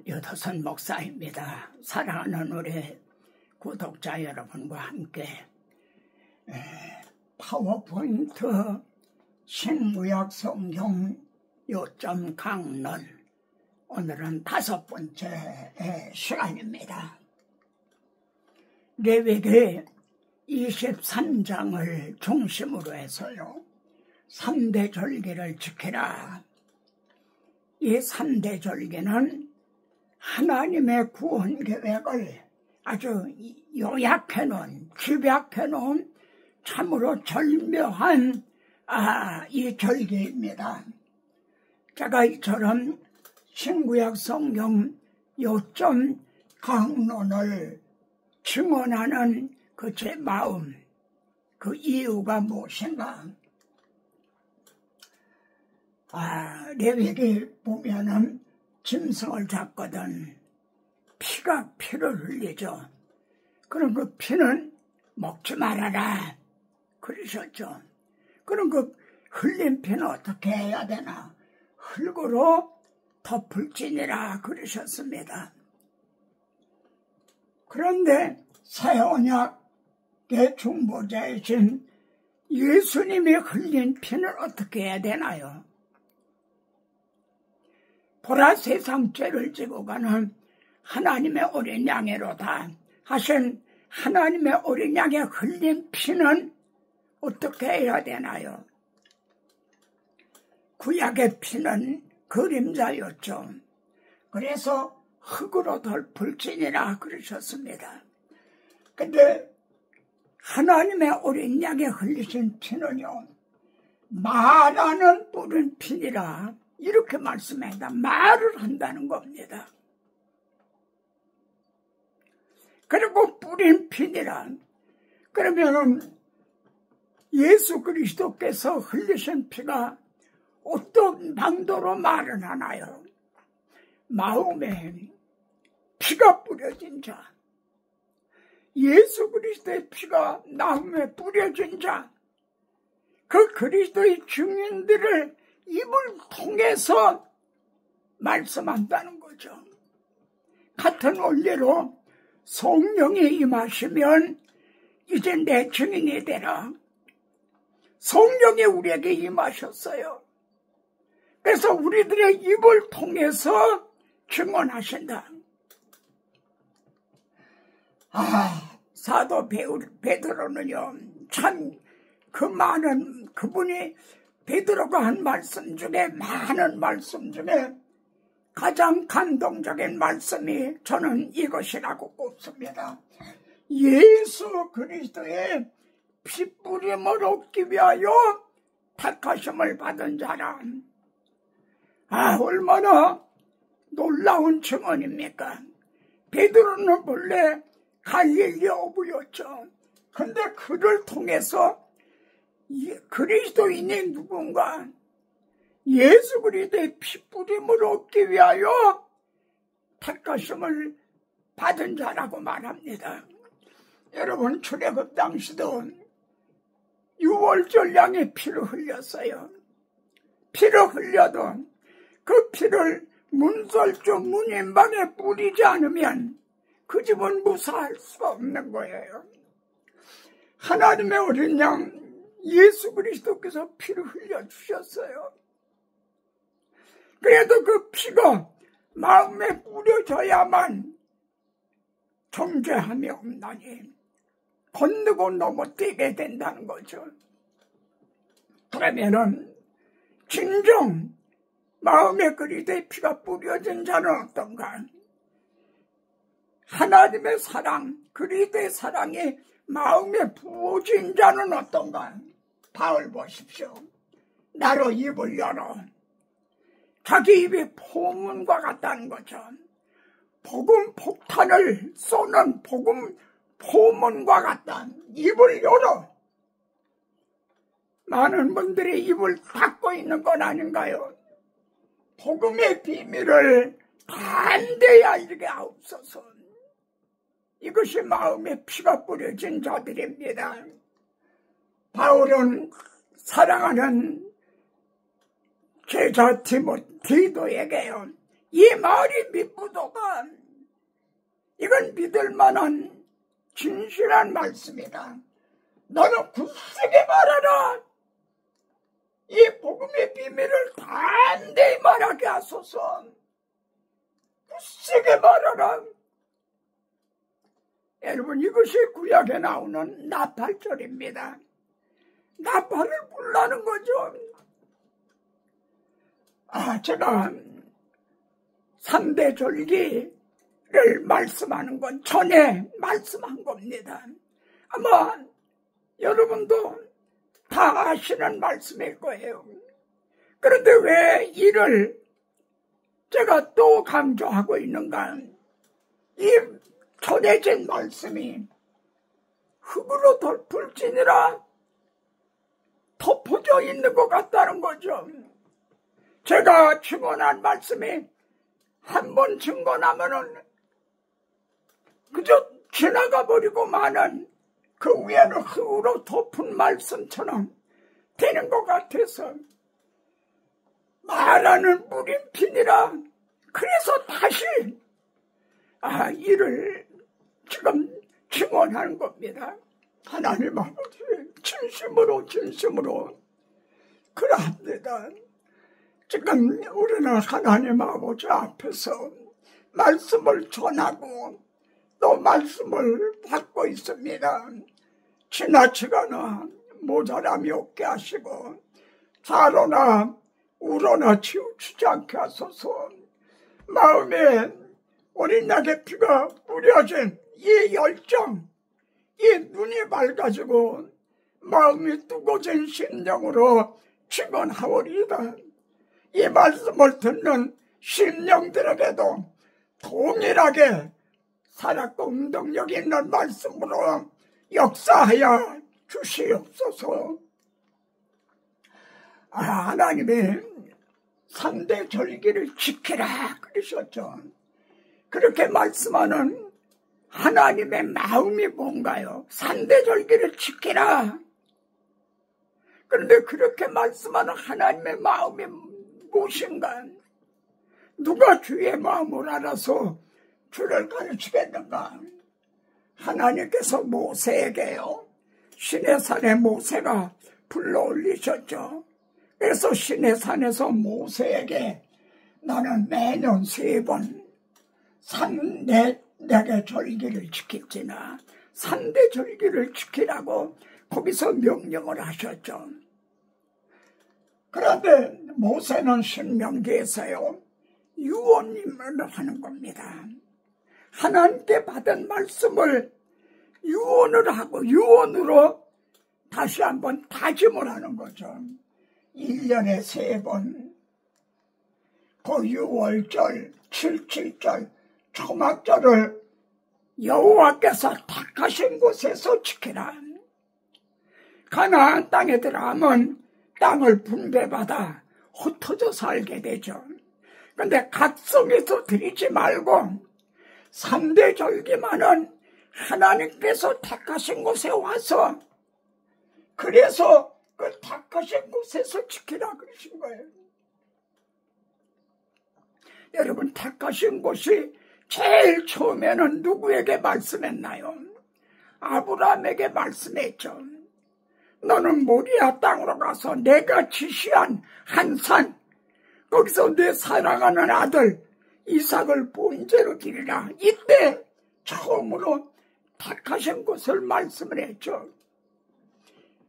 여도선 목사입니다. 사랑하는 우리 구독자 여러분과 함께 파워포인트 신구약 성경 요점 강론, 오늘은 5번째 시간입니다. 레위기 23장을 중심으로 해서요, 3대 절기를 지키라. 이 3대 절기는 하나님의 구원 계획을 아주 요약해 놓은, 집약해 놓은 참으로 절묘한 이 절기입니다. 제가 이처럼 신구약 성경 요점 강론을 증언하는 그 제 마음, 그 이유가 무엇인가? 레위기 보면은 짐승을 잡거든 피를 흘리죠. 그럼 그 피는 먹지 말아라 그러셨죠. 그럼 그 흘린 피는 어떻게 해야 되나? 흙으로 덮을지니라 그러셨습니다. 그런데 새 언약의 중보자이신 예수님이 흘린 피는 어떻게 해야 되나요? 보라 세상 죄를 지고 가는 하나님의 어린 양으로다 하신 하나님의 어린 양의 흘린 피는 어떻게 해야 되나요? 구약의 피는 그림자였죠. 그래서 흙으로 덮을지니라 그러셨습니다. 근데 하나님의 어린 양에 흘리신 피는요, 말하는 뿌린 피니라 이렇게 말씀합니다. 말을 한다는 겁니다. 그리고 뿌린 피니라. 그러면은 예수 그리스도께서 흘리신 피가 어떤 방도로 말을 하나요? 마음에 피가 뿌려진 자, 예수 그리스도의 피가 마음에 뿌려진 자, 그 그리스도의 증인들을 입을 통해서 말씀한다는 거죠. 같은 원리로 성령이 임하시면 이제 내 증인이 되라. 성령이 우리에게 임하셨어요. 그래서 우리들의 입을 통해서 증언하신다. 사도 베드로는요, 참 그 많은 그분이 베드로가 한 말씀 중에, 많은 말씀 중에 가장 감동적인 말씀이 저는 이것이라고 꼽습니다. 예수 그리스도의 피뿌림을 얻기 위하여 택하심을 받은 자라. 얼마나 놀라운 증언입니까? 베드로는 본래 갈릴리 어부였죠. 근데 그를 통해서 그리스도인이 누군가 예수 그리스도의 피뿌림을 얻기 위하여 택하심을 받은 자라고 말합니다. 여러분, 출애굽 당시도 6월절 양의 피를 흘렸어요. 피를 흘려도 그 피를 문설주 문인방에 뿌리지 않으면 그 집은 무사할 수 없는 거예요. 하나님의 어린 양 예수 그리스도께서 피를 흘려주셨어요. 그래도 그 피가 마음에 뿌려져야만 정죄함이 없나니 건너고 넘어뛰게 된다는 거죠. 그러면은 진정 마음에 그리스도의 피가 뿌려진 자는 어떤가? 하나님의 사랑, 그리스도의 사랑이 마음에 부어진 자는 어떤가? 바울 보십시오. 나로 입을 열어. 자기 입이 포문과 같다는 거죠. 복음 폭탄을 쏘는 복음 포문과 같다. 입을 열어. 많은 분들이 입을 닫고 있는 건 아닌가요? 복음의 비밀을 담대히 알게 하옵소서. 이것이 마음에 피가 뿌려진 자들입니다. 바울은 사랑하는 제자 디도에게요, 이 말이 미쁘도다. 이건 믿을 만한 진실한 말씀이다. 너는 굳세게 말하라. 이 복음의 비밀을 단대히 말하게 하소서. 굳세게 말하라. 여러분, 이것이 구약에 나오는 나팔절입니다. 나팔을 불라는 거죠. 제가 3대 절기를 말씀하는 건 전에 말씀한 겁니다. 아마 여러분도 다 아시는 말씀일 거예요. 그런데 왜 이를 제가 또 강조하고 있는가? 이 전해진 말씀이 흙으로 덮을지니라 덮어져 있는 것 같다는 거죠. 제가 증언한 말씀이 한 번 증언하면은 그저 지나가 버리고 마는 그 위에는 흙으로 덮은 말씀처럼 되는 것 같아서 말하는 물음핀이라. 그래서 다시 이를 지금 증언하는 겁니다. 하나님 아버지, 진심으로 그러합니다. 지금 우리는 하나님 아버지 앞에서 말씀을 전하고 또 말씀을 받고 있습니다. 지나치거나 모자람이 없게 하시고 좌로나 우로나 치우치지 않게 하소서. 마음에 어린 양의 피가 뿌려진 이 열정, 이 눈이 밝아지고 마음이 뜨거워진 심령으로 증언하오리이다. 이 말씀을 듣는 심령들에게도 동일하게 살았고 운동력 있는 말씀으로 역사하여 주시옵소서. 하나님이 3대 절기를 지키라 그러셨죠. 그렇게 말씀하는 하나님의 마음이 뭔가요? 3대 절기를 지키라. 그런데 그렇게 말씀하는 하나님의 마음이 무엇인가? 누가 주의 마음을 알아서 주를 가르치겠는가? 하나님께서 모세에게요, 시내산에 모세가 불러올리셨죠. 그래서 시내산에서 모세에게 나는 매년 3번 3대 절기를 지킬지나 3대 절기를 지키라고 거기서 명령을 하셨죠. 그런데 모세는 신명기에서요, 유언임을 하는 겁니다. 하나님께 받은 말씀을 유언을 하고 유언으로 다시 한번 다짐을 하는 거죠. 1년에 3번 그 6월절, 77절, 초막절을 여호와께서 택하신 곳에서 지키라. 가나안 땅에 들어가면 땅을 분배받아 흩어져 살게 되죠. 근데 각성에서 드리지 말고 3대 절기만은 하나님께서 택하신 곳에 와서, 그래서 그 택하신 곳에서 지키라 그러신 거예요. 여러분, 택하신 곳이 제일 처음에는 누구에게 말씀했나요? 아브라함에게 말씀했죠. 너는 모리아 땅으로 가서 내가 지시한 한 산, 거기서 내 사랑하는 아들 이삭을 번제로 드리라. 이때 처음으로 택하신 곳을 말씀을 했죠.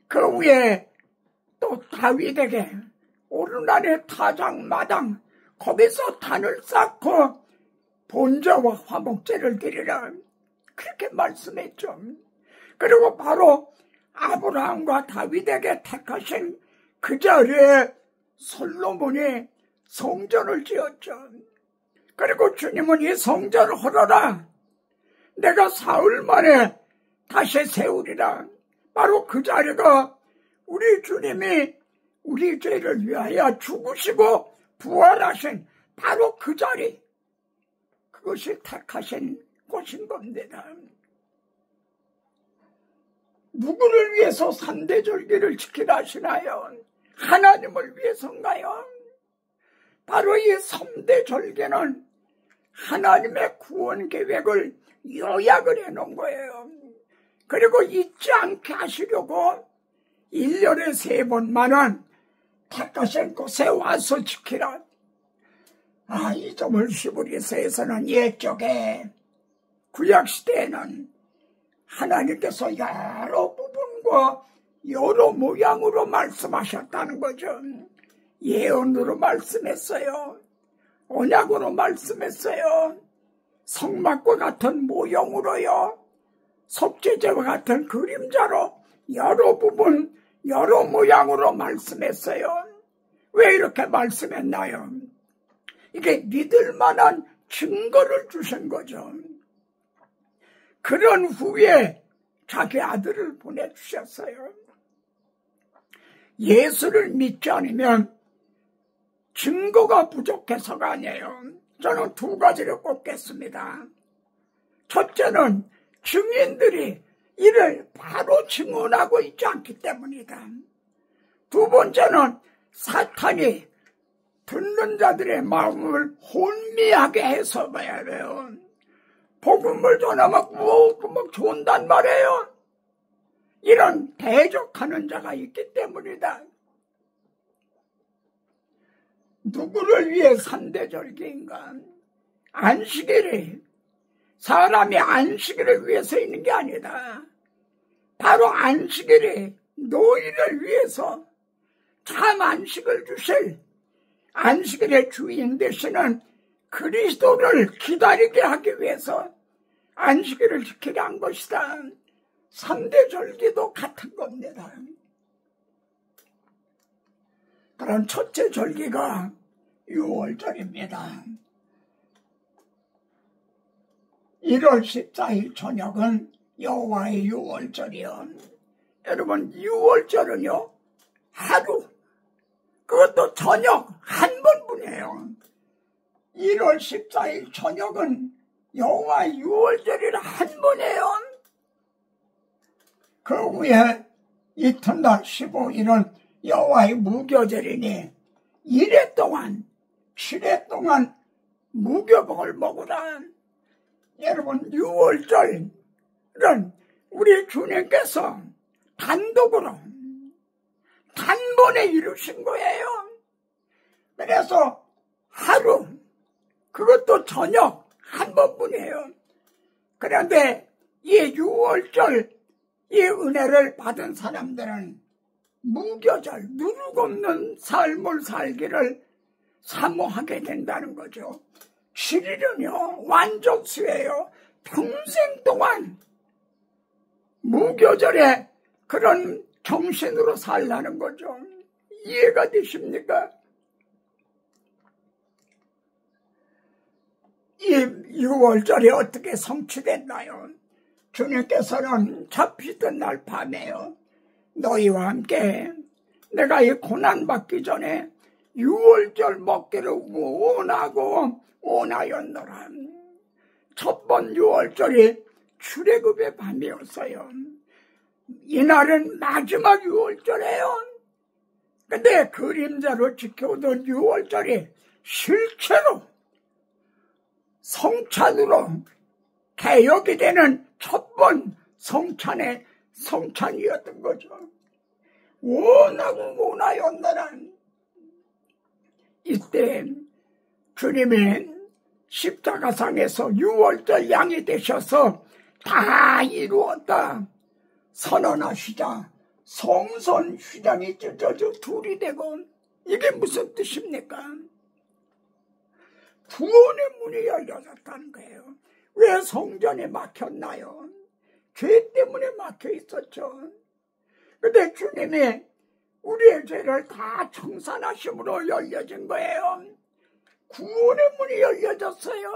그 위에 또 다윗에게 오르날의 타작마당, 거기서 단을 쌓고 번제와 화목제를 드리라. 그렇게 말씀했죠. 그리고 바로 아브라함과 다윗에게 택하신 그 자리에 솔로몬이 성전을 지었죠. 그리고 주님은 이 성전을 헐어라, 내가 사흘 만에 다시 세우리라. 바로 그 자리가 우리 주님이 우리 죄를 위하여 죽으시고 부활하신 바로 그 자리, 그것이 택하신 곳인 겁니다. 누구를 위해서 3대 절기를 지키라 하시나요? 하나님을 위해서인가요? 바로 이 3대 절개는 하나님의 구원 계획을 요약을 해놓은 거예요. 그리고 잊지 않게 하시려고 1년에 3번만은 택하신 곳에 와서 지키라. 이 점을 히브리서에서는 옛적에 구약시대에는 하나님께서 여러 부분과 여러 모양으로 말씀하셨다는 거죠. 예언으로 말씀했어요. 언약으로 말씀했어요. 성막과 같은 모형으로요. 속죄제와 같은 그림자로 여러 부분 여러 모양으로 말씀했어요. 왜 이렇게 말씀했나요? 이게 믿을 만한 증거를 주신 거죠. 그런 후에 자기 아들을 보내주셨어요. 예수를 믿지 않으면 증거가 부족해서가 아니에요. 저는 2가지를 꼽겠습니다. 첫째는 증인들이 이를 바로 증언하고 있지 않기 때문이다. 2번째는 사탄이 듣는 자들의 마음을 혼미하게 해서 봐야 돼요. 복음을 전하면 막 좋은단 말이에요. 이런 대적하는 자가 있기 때문이다. 누구를 위해 3대 절개인가? 안식일이 사람이 안식일을 위해서 있는 게 아니다. 바로 안식일이 너희를 위해서 참 안식을 주실 안식일의 주인 되시는 그리스도를 기다리게 하기 위해서 안식일을 지키게 한 것이다. 3대 절기도 같은 겁니다. 그런 첫째 절기가 6월절입니다. 1월 14일 저녁은 여호와의 6월절이요. 여러분 6월절은요 하루 그것도 저녁 한 번뿐이에요. 1월 14일 저녁은 여호와의 6월절이라 한 번이에요. 그 후에 이튿날 15일은 여호와의 무교절이니 1회 동안 7회 동안 무교복을 먹으라. 여러분 6월절은 우리 주님께서 단독으로 단번에 이루신 거예요. 그래서 하루 그것도 저녁 한 번뿐이에요. 그런데 이 6월절 이 은혜를 받은 사람들은 무교절 누룩 없는 삶을 살기를 사모하게 된다는 거죠. 7일은요 완전수예요. 평생 동안 무교절에 그런 정신으로 살라는 거죠. 이해가 되십니까? 이 6월절이 어떻게 성취됐나요? 주님께서는 잡히던 날 밤에요. 너희와 함께 내가 이 고난받기 전에 6월절 먹기를 원하였노라. 첫 번 6월절이 출애굽의 밤이었어요. 이날은 마지막 6월절이에요. 근데 그림자로 지켜오던 6월절이 실체로 성찬으로 개혁이 되는 첫 번 성찬이었던 거죠. 원하였노라. 이때 주님이 십자가상에서 6월절 양이 되셔서 다 이루었다 선언하시자 성선 휘장이 찢어져 둘이 되고, 이게 무슨 뜻입니까? 구원의 문이 열려졌다는 거예요. 왜 성전에 막혔나요? 죄 때문에 막혀 있었죠. 근데 주님이 우리의 죄를 다 청산하심으로 열려진 거예요. 구원의 문이 열려졌어요.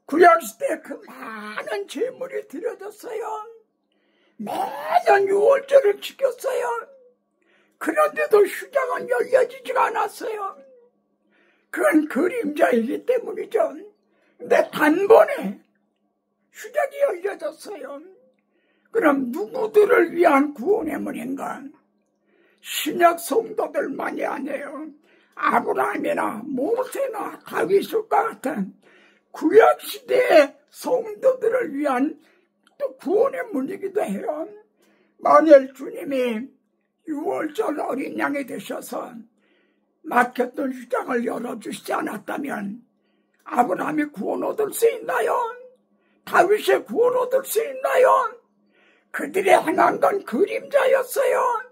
구약시대 그 많은 제물이 드려졌어요. 매년 6월절을 지켰어요. 그런데도 휴장은 열려지지가 않았어요. 그건 그림자이기 때문이죠. 근데 단번에 휴장이 열려졌어요. 그럼 누구들을 위한 구원의 문인가? 신약 성도들만이 아니에요. 아브라함이나 모세나 다윗과 같은 구약시대의 성도들을 위한 또 구원의 문이기도 해요. 만일 주님이 6월절 어린 양이 되셔서 막혔던 유장을 열어주시지 않았다면 아브라함이 구원 얻을 수 있나요? 다윗이 구원 얻을 수 있나요? 그들이 행한 건 그림자였어요.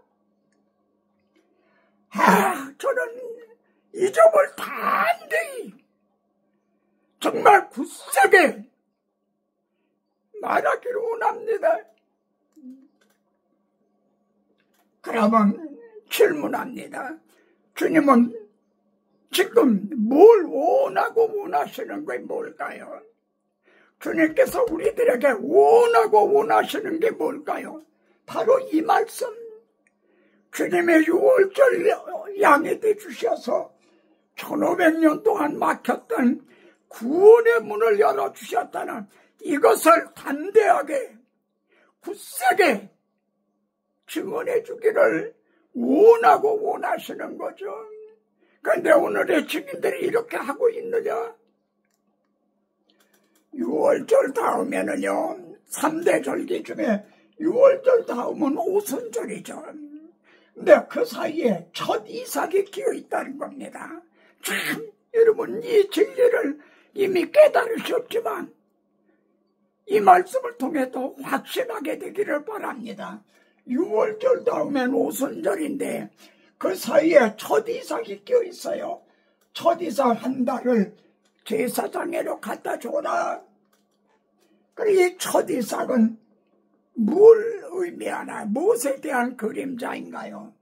저는 이 점을 단대히 정말 굳세게 말하기를 원합니다. 그러면 질문합니다. 주님은 지금 뭘 원하고 원하시는 게 뭘까요? 주님께서 우리들에게 원하고 원하시는 게 뭘까요? 바로 이 말씀. 주님의 6월절 양이 되주셔서 1500년 동안 막혔던 구원의 문을 열어주셨다는 이것을 담대하게 굳세게 증언해 주기를 원하고 원하시는 거죠. 그런데 오늘의 증인들이 이렇게 하고 있느냐? 6월절 다음에는요, 3대 절기 중에 6월절 다음은 오순절이죠. 근데 그 사이에 첫 이삭이 끼어 있다는 겁니다. 참, 여러분 이 진리를 이미 깨달으셨지만 이 말씀을 통해 더 확신하게 되기를 바랍니다. 6월절 다음엔 오순절인데 그 사이에 첫 이삭이 끼어 있어요. 첫 이삭 한 달을 제사장에로 갖다 줘라. 그리고 이 첫 이삭은 뭘 의미하나? 무엇에 대한 그림자인가요?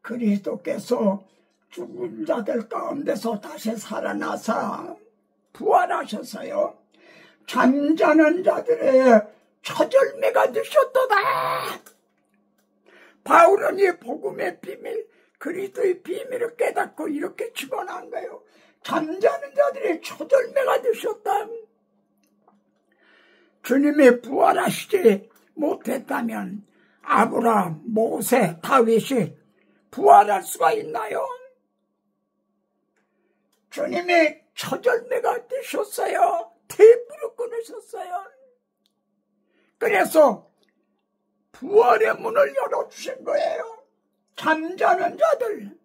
그리스도께서 죽은 자들 가운데서 다시 살아나사 부활하셨어요. 잠자는 자들의 첫 열매가 되셨도다. 바울은 이 복음의 비밀, 그리스도의 비밀을 깨닫고 이렇게 증언한 거예요. 잠자는 자들의 첫 열매가 되셨다. 주님이 부활하시지 못했다면 아브라함, 모세, 다윗이 부활할 수가 있나요? 주님이 첫 열매가 되셨어요. 테이프를 끊으셨어요. 그래서 부활의 문을 열어주신 거예요. 잠자는 자들,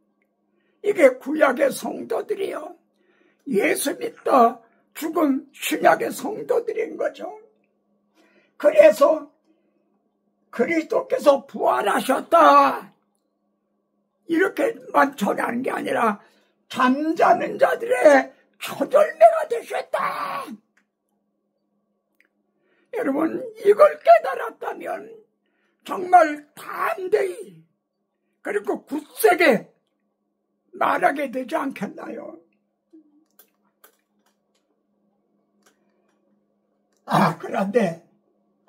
이게 구약의 성도들이요. 예수 믿다 죽은 신약의 성도들인 거죠. 그래서 그리스도께서 부활하셨다 이렇게만 전하는 게 아니라 잠자는 자들의 첫 열매가 되셨다. 여러분 이걸 깨달았다면 정말 담대히 그리고 굳세게 말하게 되지 않겠나요? 그런데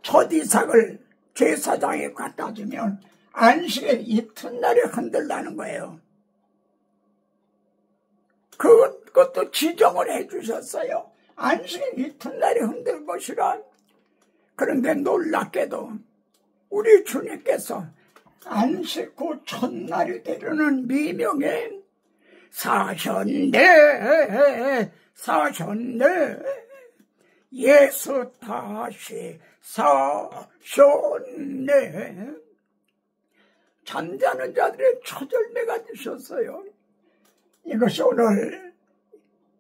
첫 이삭을 제사장에 갖다 주면 안식의 이튿날에 흔들라는 거예요. 그것도 지정을 해주셨어요. 안식의 이튿날에 흔들 것이라. 그런데 놀랍게도 우리 주님께서 안식 후 첫날이 되려는 미명에 사셨네 예수 다시 사셨네. 잠자는 자들의 첫 열매가 되셨어요. 이것이 오늘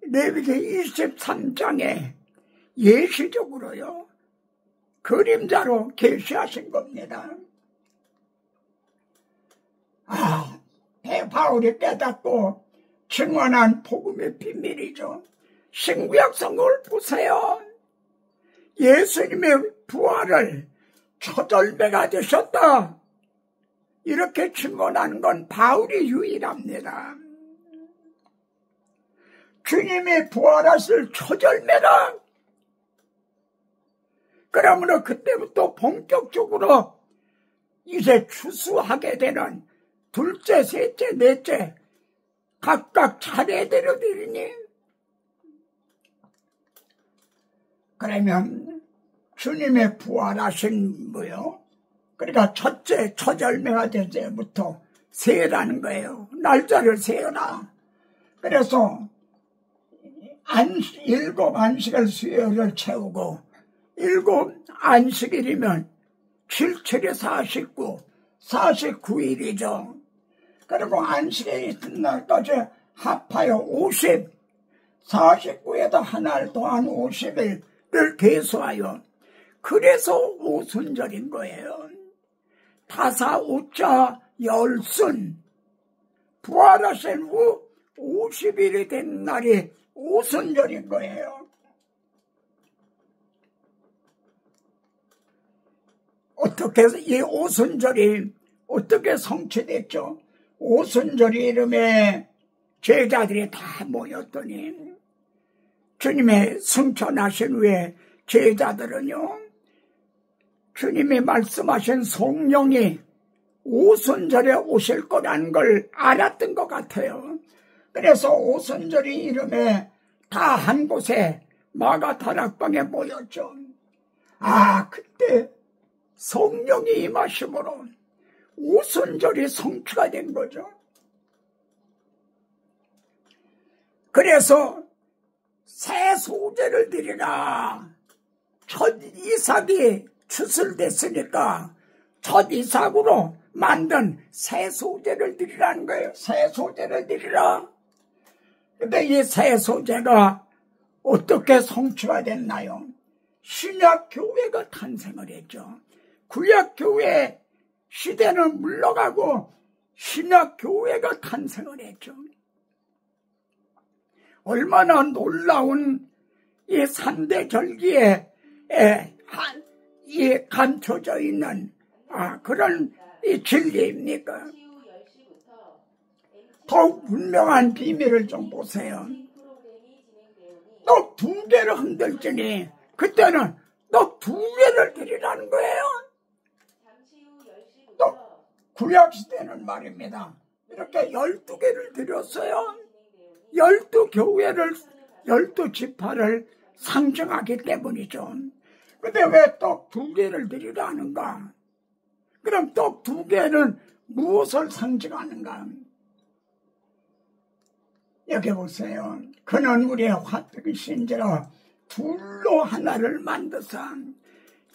레위기 23장에 예시적으로요 그림자로 계시하신 겁니다. 바울이 깨닫고 증언한 복음의 비밀이죠. 신구약 성경을 보세요. 예수님의 부활을 첫 열매가 되셨다 이렇게 증언하는 건 바울이 유일합니다. 주님이 부활하실 첫 열매다. 그러므로 그때부터 본격적으로 이제 추수하게 되는 둘째, 셋째, 넷째 각각 차례대로 되리니 그러면 주님의 부활하신 뭐요? 그러니까 첫째, 첫 열매가 될 때부터 세라는 거예요. 날짜를 세어라. 그래서 일곱 안식일 수요일을 채우고 일곱 안식일이면 7, 7에 49, 49일이죠. 그리고 안식일이 끝날까지 합하여 50, 49에다 하나를 더한 50일을 계수하여 그래서 오순절인 거예요. 다사 오자 열순 부활하신 후 50일이 된 날이 오순절인 거예요. 어떻게 이 오순절이 어떻게 성취됐죠? 오순절이 이름에 제자들이 다 모였더니 주님의 승천하신 후에 제자들은요, 주님이 말씀하신 성령이 오순절에 오실 거라는 걸 알았던 것 같아요. 그래서 오순절이 이름에 다 한 곳에 마가다락방에 모였죠. 그때 성령이 임하심으로 오순절이 성취가 된 거죠. 그래서 새 소제를 드리라. 첫 이삭이 추슬됐으니까 첫 이삭으로 만든 새 소제를 드리라는 거예요. 새 소제를 드리라. 근데 이 새 소제가 어떻게 성취가 됐나요? 신약교회가 탄생을 했죠. 구약교회 시대는 물러가고 신약교회가 탄생을 했죠. 얼마나 놀라운 이 3대 절기에 감춰져 있는 그런 이 진리입니까? 더욱 분명한 비밀을 좀 보세요. 떡 2개를 흔들지니 그때는 떡 2개를 드리라는 거예요. 또 구약시대는 말입니다. 이렇게 12개를 드렸어요. 12교회를 12지파를 상징하기 때문이죠. 근데 왜 떡 2개를 드리라는가? 그럼 떡 2개는 무엇을 상징하는가? 여기 보세요. 그는 우리의 화평이신지라 둘로 하나를 만드사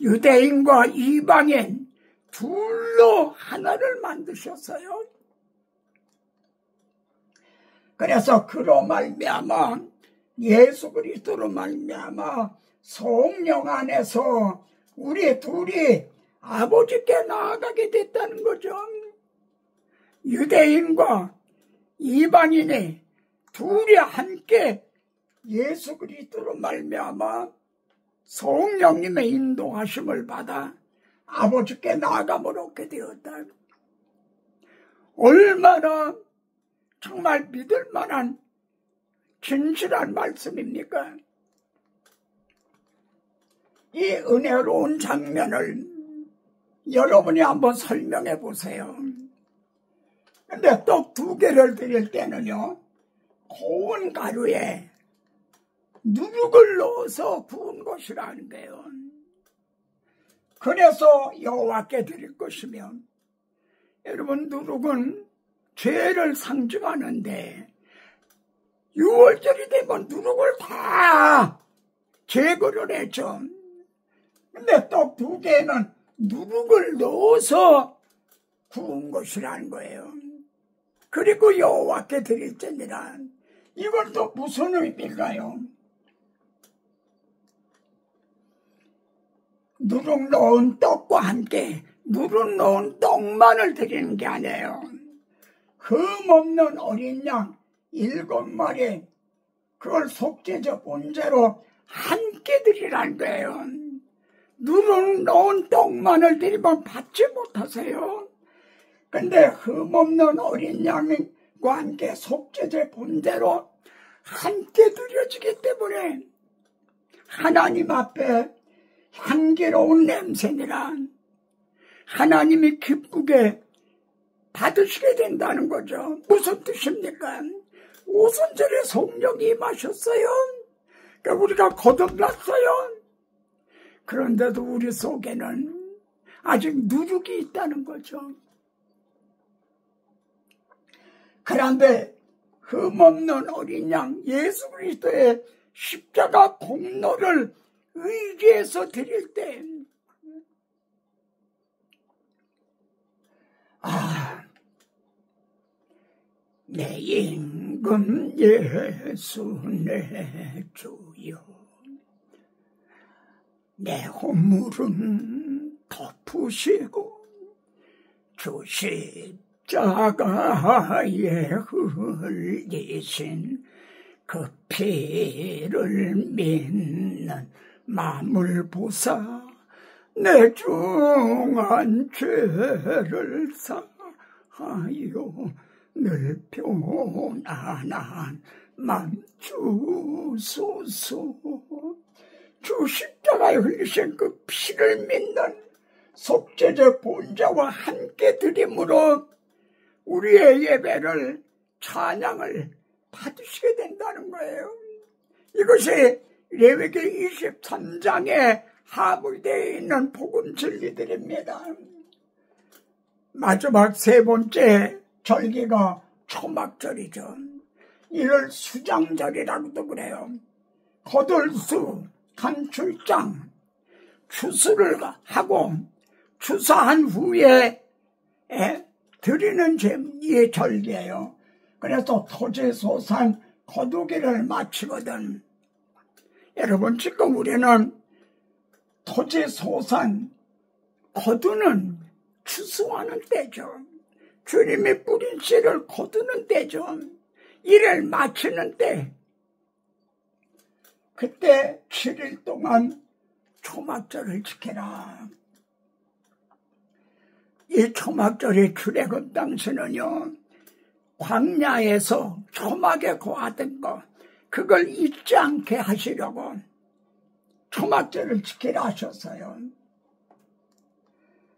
유대인과 이방인 둘로 하나를 만드셨어요. 그래서 그로 말미암아 예수 그리스도로 말미암아 성령 안에서 우리 둘이 아버지께 나아가게 됐다는 거죠. 유대인과 이방인이 둘이 함께 예수 그리스도로 말미암아 성령님의 인도하심을 받아 아버지께 나아감으로 얻게 되었다. 얼마나 정말 믿을 만한 진실한 말씀입니까? 이 은혜로운 장면을 여러분이 한번 설명해 보세요. 근데 떡 2개를 드릴 때는요, 고운 가루에 누룩을 넣어서 부은 것이라는 거예요. 그래서 여호와께 드릴 것이면, 여러분, 누룩은 죄를 상징하는데 6월절이 되면 누룩을 다 제거를 했죠. 근데 떡 2개는 누룩을 넣어서 구운 것이라는 거예요. 그리고 여호와께 드릴지니라. 이걸 또 무슨 의미일까요? 누룩 넣은 떡과 함께 누룩 넣은 떡만을 드리는 게 아니에요. 흠없는 어린 양 7마리, 그걸 속죄제 본제로 함께 드리라는 거예요. 누룩 넣은 떡만을 드리면 받지 못하세요. 근데 흠없는 어린 양과 함께 속죄제 본제로 함께 드려지기 때문에 하나님 앞에 향기로운 냄새니라 하나님이 기쁘게 받으시게 된다는 거죠. 무슨 뜻입니까? 오순절에 성령이 임하셨어요. 그러니까 우리가 거듭났어요. 그런데도 우리 속에는 아직 누룩이 있다는 거죠. 그런데 흠없는 어린 양 예수 그리스도의 십자가 공로를 의지해서 드릴 때, 내 임금 예수 내 주여, 내 허물은 덮으시고 주 십자가에 흘리신 그 피를 믿는 마음을 보사 내 중한 죄를 사하여 늘 편안한 맘 주소서. 주 십자가에 흘리신 그 피를 믿는 속죄제 본자와 함께 드림으로 우리의 예배를, 찬양을 받으시게 된다는 거예요. 이것이 레위기 23장에 하물되어 있는 복음 진리들입니다. 마지막 세 번째 절기가 초막절이죠. 이를 수장절이라고도 그래요. 거들수, 간출장, 추수를 하고 추수한 후에 드리는 이 절기예요. 그래서 토지소산 거두기를 마치거든. 여러분, 지금 우리는 토지소산 거두는 추수하는 때죠. 주님이 뿌린 씨를 거두는 때죠. 일을 마치는 때, 그때 7일 동안 초막절을 지켜라. 이 초막절의 출애굽 당시는요, 광야에서 초막에 거하던 거, 그걸 잊지 않게 하시려고 초막절을 지키라 하셨어요.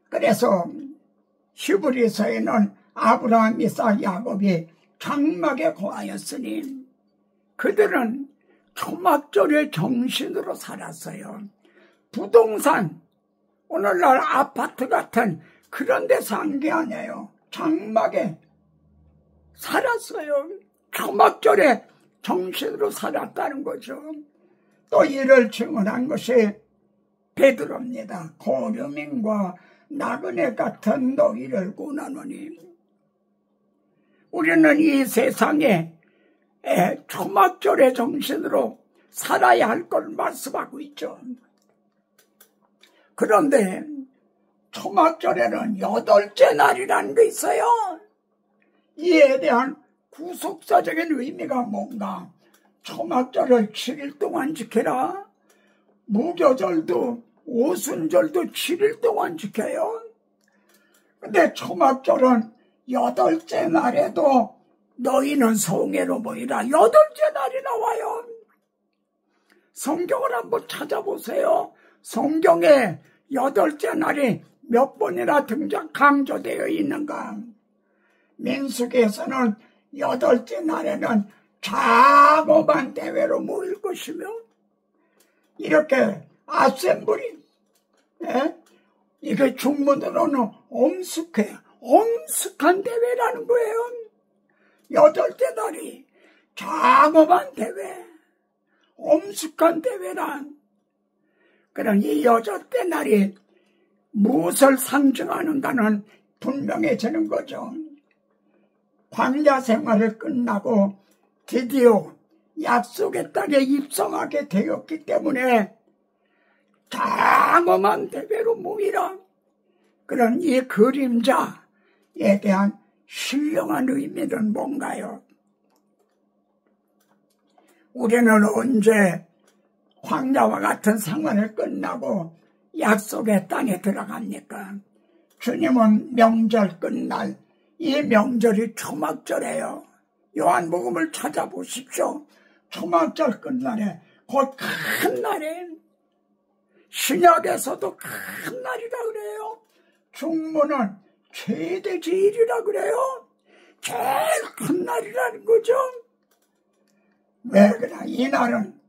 그래서 히브리서에는 아브라함, 이삭, 야곱이 장막에 거하였으니 그들은 초막절의 정신으로 살았어요. 부동산, 오늘날 아파트 같은 그런 데 산 게 아니에요. 장막에 살았어요. 초막절의 정신으로 살았다는 거죠. 또 이를 증언한 것이 베드로입니다. 고려민과 나그네 같은 너희를 구하노니. 우리는 이 세상에 초막절의 정신으로 살아야 할 걸 말씀하고 있죠. 그런데 초막절에는 8째 날이라는 게 있어요. 이에 대한 구속사적인 의미가 뭔가? 초막절을 7일 동안 지켜라. 무교절도 오순절도 7일 동안 지켜요. 근데 초막절은 8째 날에도 너희는 성회로 모이라. 8째 날이 나와요. 성경을 한번 찾아보세요. 성경에 8째 날이 몇 번이나 강조되어 있는가. 민수기에서는 8째 날에는 작업한 대회로 모일 것이며, 이렇게 아셈블리, 이게 중문으로는 엄숙한 대회라는 거예요. 8째 날이 작업한 대회, 엄숙한 대회란, 그런 이 8째 날이 무엇을 상징하는가는 분명해지는 거죠. 광야 생활을 끝나고 드디어 약속의 땅에 입성하게 되었기 때문에 장엄한 대회로 모이라. 그런 이 그림자에 대한 신령한 의미는 뭔가요? 우리는 언제 광야와 같은 생활을 끝나고 약속의 땅에 들어갑니까? 주님은 명절 끝날, 이 명절이 초막절이에요. 요한복음을 찾아보십시오. 초막절 끝날에, 곧 큰 날에, 신약에서도 큰 날이라 그래요. 중문은 최대 제일이라 그래요. 제일 큰 날이라는 거죠. 왜 그래? 이 날은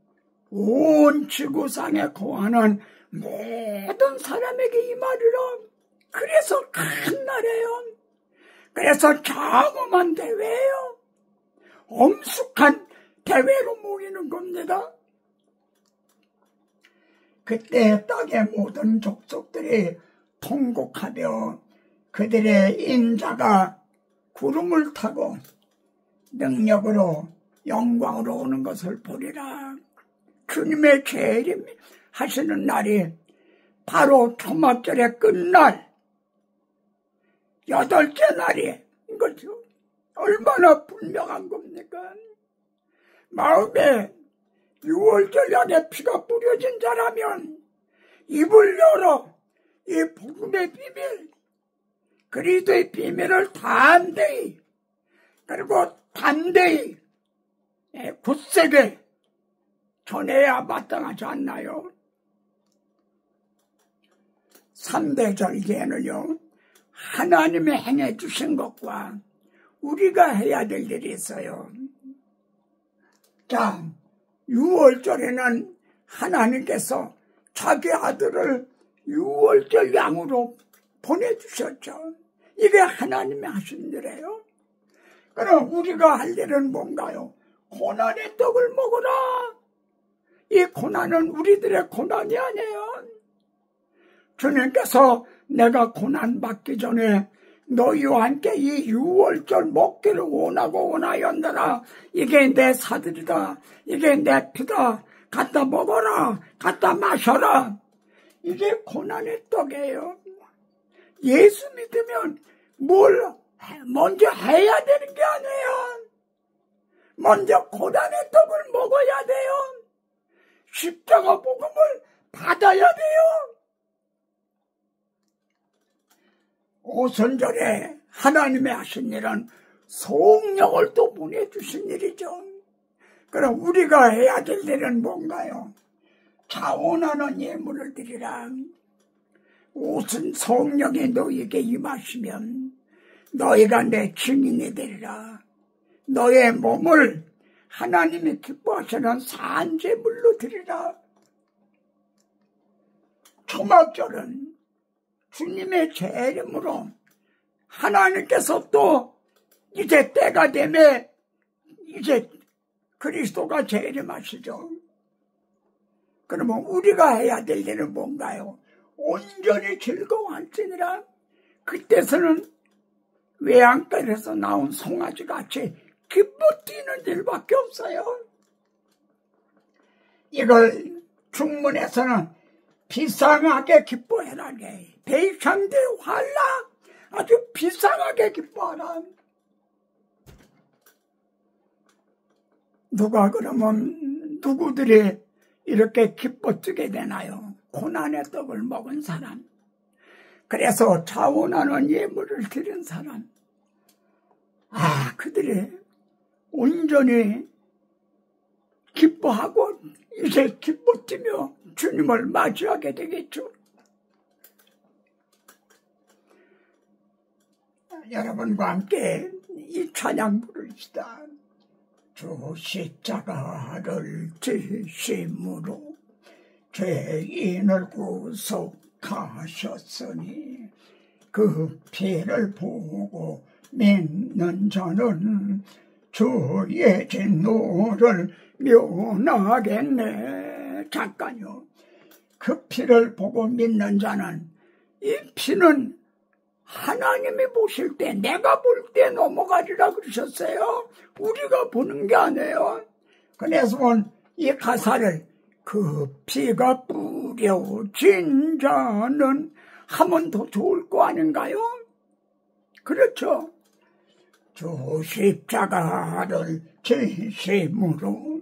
온 지구상에 거하는 모든 사람에게 이 말이라. 그래서 큰 날이에요. 그래서 장엄한 대회예요. 엄숙한 대회로 모이는 겁니다. 그때 땅의 모든 족속들이 통곡하며 그들의 인자가 구름을 타고 능력으로 영광으로 오는 것을 보리라. 주님의 재림 하시는 날이 바로 초막절의 끝날 8째 날인 거죠. 얼마나 분명한 겁니까? 마음에 6월절 안에 피가 뿌려진 자라면 입을 열어 이 복음의 비밀, 그리스도의 비밀을 담대히, 그리고 담대히 굳세게 전해야 마땅하지 않나요? 3대 절기에는요, 하나님이 행해 주신 것과 우리가 해야 될 일이 있어요. 자, 6월절에는 하나님께서 자기 아들을 6월절 양으로 보내주셨죠. 이게 하나님이 하신 일이에요. 그럼 우리가 할 일은 뭔가요? 고난의 떡을 먹어라. 이 고난은 우리들의 고난이 아니에요. 주님께서 내가 고난 받기 전에 너희와 함께 이 6월절 먹기를 원하였느라 이게 내 사들이다, 이게 내 피다, 갖다 먹어라, 갖다 마셔라. 이게 고난의 떡이에요. 예수 믿으면 뭘 먼저 해야 되는 게 아니에요. 먼저 고난의 떡을 먹어야 돼요. 십자가 복음을 받아야 돼요. 오순절에 하나님의 하신 일은 성령을 또 보내주신 일이죠. 그럼 우리가 해야 될 일은 뭔가요? 자원하는 예물을 드리라. 오순 성령이 너희에게 임하시면 너희가 내 증인이 되리라. 너의 몸을 하나님이 기뻐하시는 산제물로 드리라. 초막절은 주님의 재림으로 하나님께서 또 이제 때가 되면 이제 그리스도가 재림하시죠. 그러면 우리가 해야 될 일은 뭔가요? 온전히 즐거워할지니라. 그때서는 외양간에서 나온 송아지같이 기뻐 뛰는 일밖에 없어요. 이걸 중문에서는 비상하게 기뻐해라. 배상대 환락 아주 비상하게 기뻐하라. 누가 그러면 누구들이 이렇게 기뻐 뛰게 되나요? 고난의 떡을 먹은 사람, 그래서 자원하는 예물을 드린 사람, 그들이 온전히 기뻐하고 이제 기뻐 뛰며 주님을 맞이하게 되겠죠. 여러분과 함께 이 찬양 부르시다. 주 십자가를 지심으로 죄인을 구속하셨으니 그 피를 보고 믿는 자는 주의 진노를 면하겠네. 잠깐요. 그 피를 보고 믿는 자는, 이 피는 하나님이 보실 때, 내가 볼 때 넘어가리라 그러셨어요. 우리가 보는 게 아니에요. 그래서 이 가사를 그 피가 뿌려진 자는 하면 더 좋을 거 아닌가요? 그렇죠. 주 십자가를 지심으로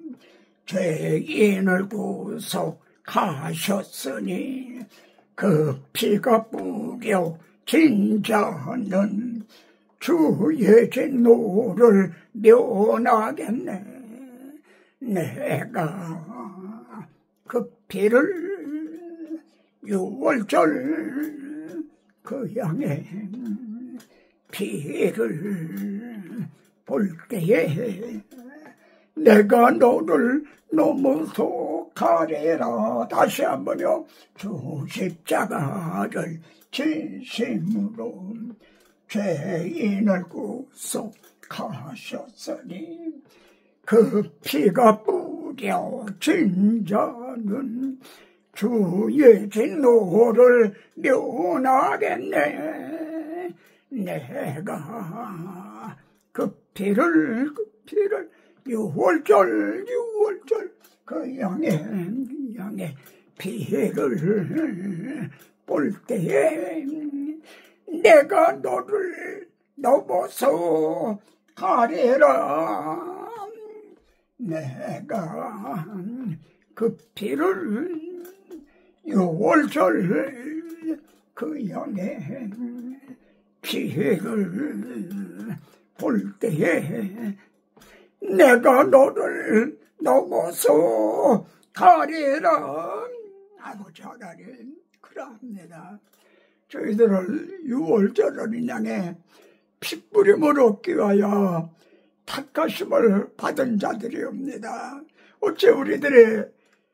죄인을 구속하셨으니 그 피가 뿌려진 자는 주의 진노를 면하겠네. 내가 그 피를 6월절 그 양의 피를 볼 때에 내가 너를 넘어서 가래라. 다시 한번요. 주 십자가를 지심으로 죄인을 가셨으니 그 피가 뿌려진 자는 주의 진노를 면하겠네. 내가 그 피를 유월절 그 양의 피를 볼 때에 내가 너를 넘어서 가리라. 내가 그 피를 유월절 그 양의 피를 볼 때에 내가 너를 넘어서 가리라. 아버지 하나님, 그러합니다. 저희들을 유월절을 인양해 핏부림을 얻기 위하여 택하심을 받은 자들이옵니다. 어째 우리들의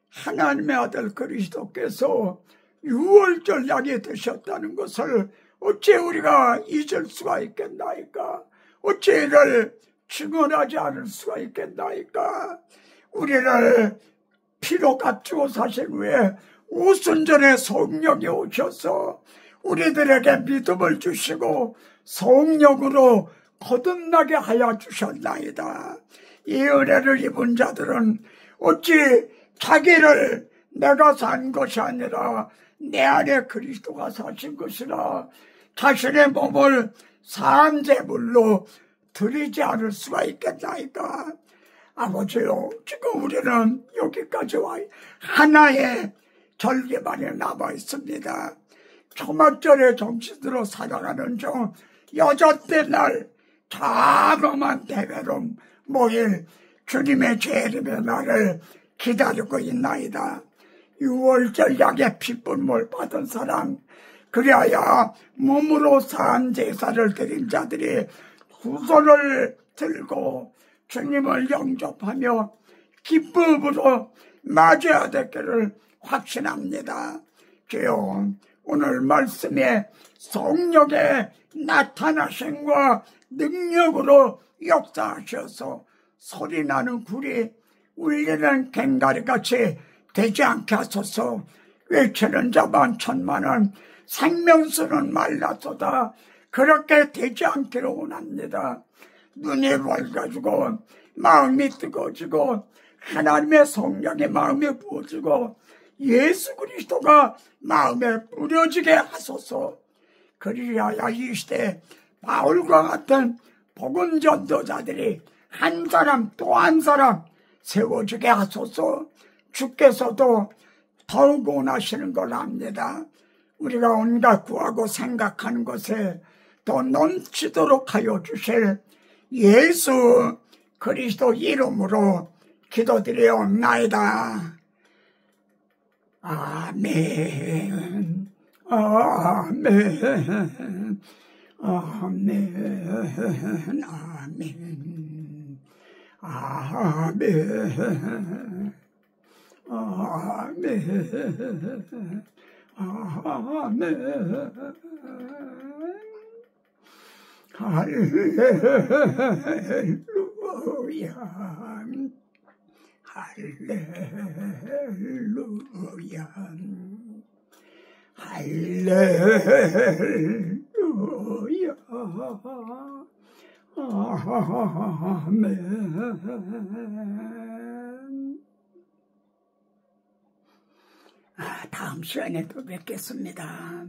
하나님의 아들 그리스도께서 유월절 양이 되셨다는 것을 어째 우리가 잊을 수가 있겠나이까? 어째 이를 증언하지 않을 수가 있겠나이까? 우리를 피로 값주고 사신 후에 오순절에 성령이 오셔서 우리들에게 믿음을 주시고 성령으로 거듭나게 하여 주셨나이다. 이 은혜를 입은 자들은 어찌 자기를 내가 산 것이 아니라 내 안에 그리스도가 사신 것이라 자신의 몸을 산제물로 드리지 않을 수가 있겠나이까? 아버지요, 지금 우리는 여기까지 와 하나의 절기만이 남아 있습니다. 초막절의 정신으로 살아가는 중 여섯째 날 자그마한 대회로 모일 주님의 재림의 날을 기다리고 있나이다. 유월절 약의 핏불물 받은 사람, 그리하여 몸으로 산 제사를 드린 자들이 두 손을 들고 주님을 영접하며 기쁨으로 맞이해야 될 길을 확신합니다. 주여, 오늘 말씀에 성령의 나타나심과 능력으로 역사하셔서 소리나는 굴이 울리는 갱가리같이 되지 않게 하소서. 외치는 자만 천만은 생명수는 말랐도다. 그렇게 되지 않기를 원합니다. 눈이 밝아지고 마음이 뜨거워지고 하나님의 성령의 마음에 부어지고 예수 그리스도가 마음에 뿌려지게 하소서. 그리하여 이 시대 바울과 같은 복음 전도자들이 한 사람 또 한 사람 세워지게 하소서. 주께서도 더욱 원하시는 걸 압니다. 우리가 온갖 구하고 생각하는 것에 더 넘치도록 하여 주실 예수 그리스도 이름으로 기도드리옵나이다. 아멘. 아멘. 아멘. 아멘. 아멘. 아멘. 아멘. 할렐루야. 할렐루야. 할렐루야. 아멘. 다음 시간에 또 뵙겠습니다.